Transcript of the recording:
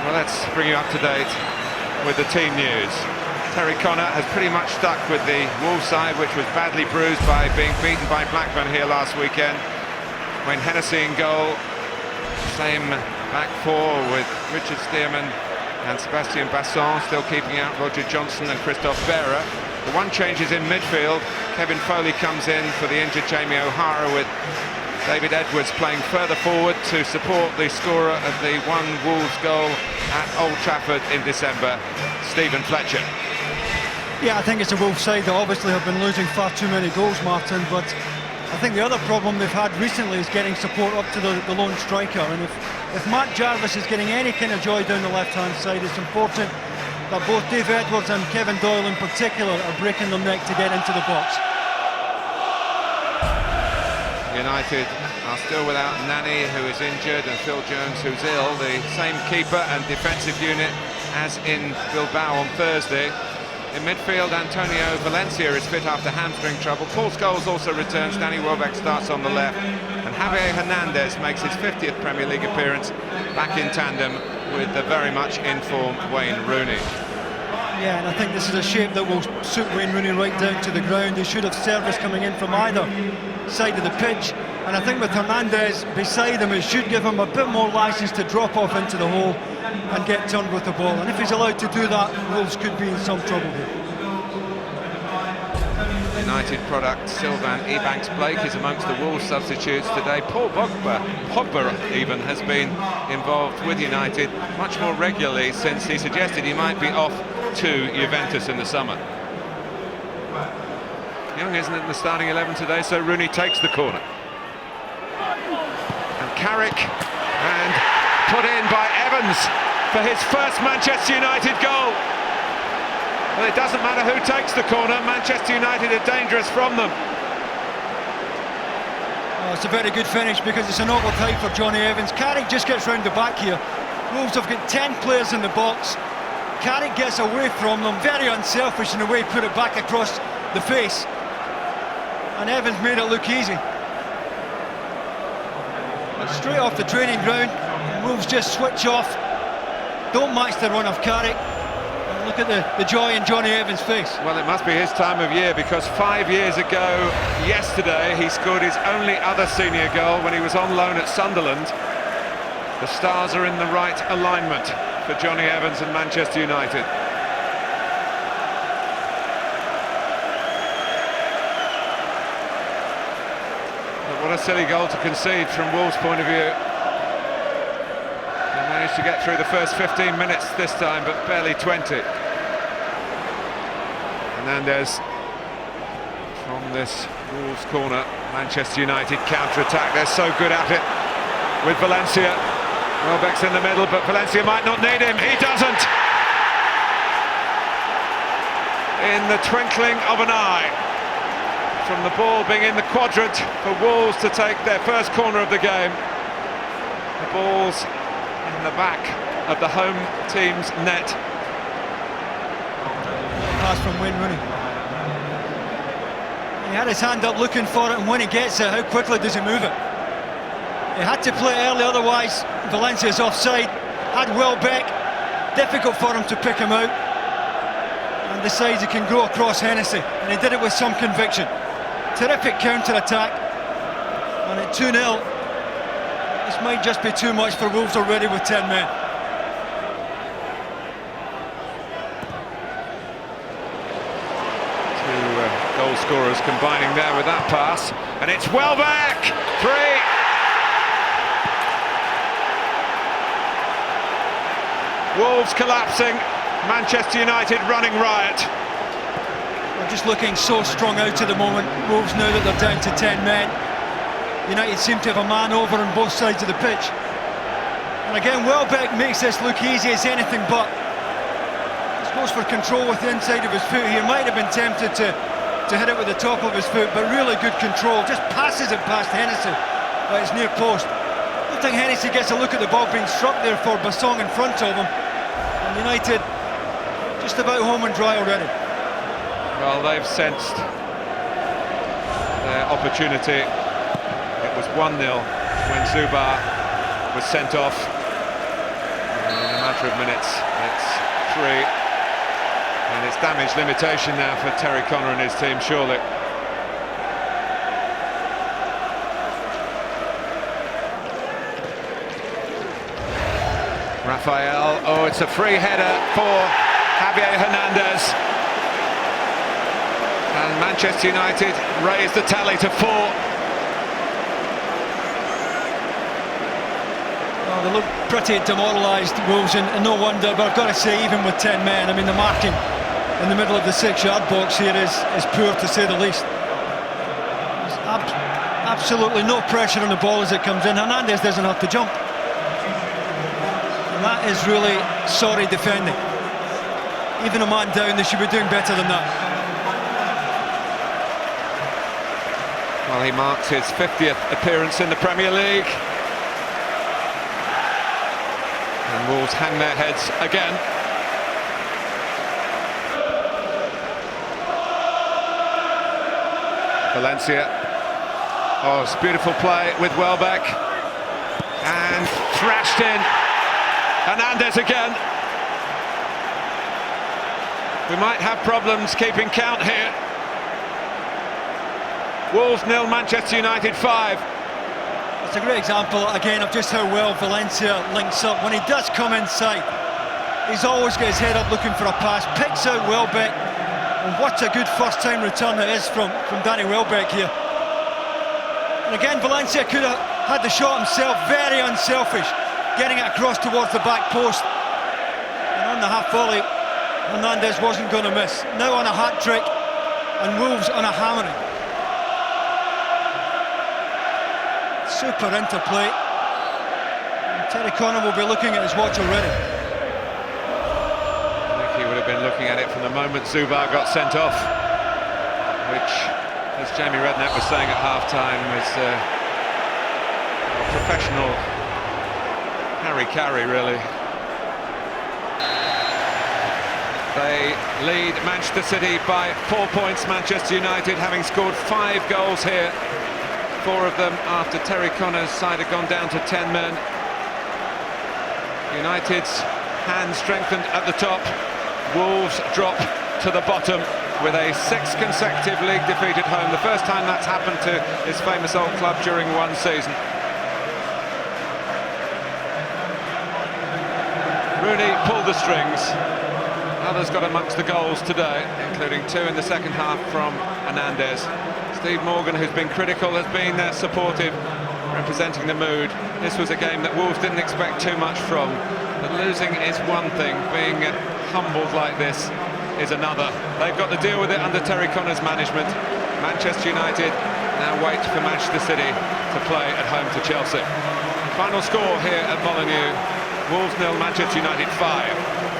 Well, let's bring you up to date with the team news. Terry Connor has pretty much stuck with the Wolves side, which was badly bruised by being beaten by Blackburn here last weekend. Wayne Hennessy in goal, same back four with Richard Stearman and Sebastian Basson still keeping out Roger Johnson and Christophe Berra. The one change is in midfield. Kevin Foley comes in for the injured Jamie O'Hara, with David Edwards playing further forward to support the scorer of the one Wolves goal at Old Trafford in December, Stephen Fletcher. Yeah, I think it's a Wolves side that obviously have been losing far too many goals, Martin, but I think the other problem they've had recently is getting support up to the lone striker, and if Matt Jarvis is getting any kind of joy down the left-hand side, it's important that both Dave Edwards and Kevin Doyle in particular are breaking their neck to get into the box. United are still without Nani, who is injured, and Phil Jones, who's ill. The same keeper and defensive unit as in Bilbao on Thursday. In midfield, Antonio Valencia is fit after hamstring trouble. Paul Scholes also returns. Danny Welbeck starts on the left, and Javier Hernández makes his 50th Premier League appearance, back in tandem with the very much in-form Wayne Rooney. Yeah, and I think this is a shape that will suit Wayne Rooney right down to the ground. He should have service coming in from either side of the pitch, and I think with Hernandez beside him, it should give him a bit more licence to drop off into the hole and get turned with the ball, and if he's allowed to do that, Wolves could be in some trouble here. United product Sylvain Ebanks-Blake is amongst the Wolves substitutes today. Paul Pogba even has been involved with United much more regularly since he suggested he might be off to Juventus in the summer. Young isn't in the starting 11 today, so Rooney takes the corner. And Carrick, and put in by Evans for his first Manchester United goal. Well, it doesn't matter who takes the corner, Manchester United are dangerous from them. Oh, it's a very good finish because it's an awkward time for Jonny Evans. Carrick just gets round the back here. Wolves have got 10 players in the box. Carrick gets away from them, very unselfish in the way he put it back across the face. And Evans made it look easy. Straight off the training ground, Wolves just switch off, don't match the run of Carrick. And look at the joy in Jonny Evans' face. Well, it must be his time of year, because 5 years ago yesterday he scored his only other senior goal when he was on loan at Sunderland. The stars are in the right alignment for Jonny Evans and Manchester United. What a silly goal to concede from Wolves' point of view. They managed to get through the first 15 minutes this time, but barely 20. Hernandez from this Wolves corner. Manchester United counter-attack. They're so good at it with Valencia. Welbeck's in the middle, but Valencia might not need him. He doesn't. In the twinkling of an eye, from the ball being in the quadrant for Wolves to take their first corner of the game. The ball's in the back of the home team's net. Pass from Wayne Rooney. He had his hand up looking for it, and when he gets it, how quickly does he move it? He had to play early, otherwise Valencia's offside. Had Welbeck, difficult for him to pick him out, and decides he can go across Hennessy, and he did it with some conviction. Terrific counter-attack, and at 2-0, this might just be too much for Wolves already with 10 men. Two goal scorers combining there with that pass, and it's Welbeck! 3! Wolves collapsing, Manchester United running riot. Just looking so strung out at the moment, Wolves, now that they're down to 10 men. United seem to have a man over on both sides of the pitch. And again, Welbeck makes this look easy as anything but. He goes for control with the inside of his foot. He might have been tempted to hit it with the top of his foot, but really good control. Just passes it past Hennessy at his near post. I don't think Hennessy gets a look at the ball being struck there for Basson in front of him. And United just about home and dry already. Well, they've sensed their opportunity. It was 1-0 when Zubar was sent off. And in a matter of minutes. It's 3, and it's damage limitation now for Terry Connor and his team, surely. Rafael, oh, it's a free header for Javier Hernández. And Manchester United raised the tally to 4. Well, they look pretty demoralised, Wolves, and no wonder, but I've got to say, even with 10 men, I mean, the marking in the middle of the 6-yard box here is poor, to say the least. There's absolutely no pressure on the ball as it comes in. Hernández doesn't have to jump. And that is really sorry defending. Even a man down, they should be doing better than that. Well, he marks his 50th appearance in the Premier League. And Wolves hang their heads again. Valencia. Oh, it's beautiful play with Welbeck. And thrashed in. Hernández again. We might have problems keeping count here. Wolves 0, Manchester United 5. It's a great example, again, of just how well Valencia links up. When he does come inside, he's always got his head up looking for a pass, picks out Welbeck, and what a good first-time return it is from Danny Welbeck here. And again, Valencia could have had the shot himself, very unselfish, getting it across towards the back post. And on the half volley, Hernández wasn't going to miss. Now on a hat-trick, and Wolves on a hammering. Super interplay. And Terry Connor will be looking at his watch already. I think he would have been looking at it from the moment Zubar got sent off, which, as Jamie Redknapp was saying at half-time, was a professional carry, really. They lead Manchester City by 4 points. Manchester United having scored 5 goals here. 4 of them after Terry Connor's side had gone down to 10 men. United's hand strengthened at the top. Wolves drop to the bottom with a 6th consecutive league defeat at home. The first time that's happened to his famous old club during one season. Rooney pulled the strings. Others got amongst the goals today, including 2 in the second half from Hernández. Steve Morgan, who's been critical, has been supportive, representing the mood. This was a game that Wolves didn't expect too much from, but losing is one thing, being humbled like this is another. They've got to deal with it under Terry Connor's management. Manchester United now wait for Manchester City to play at home to Chelsea. Final score here at Molineux: Wolves 0, Manchester United 5.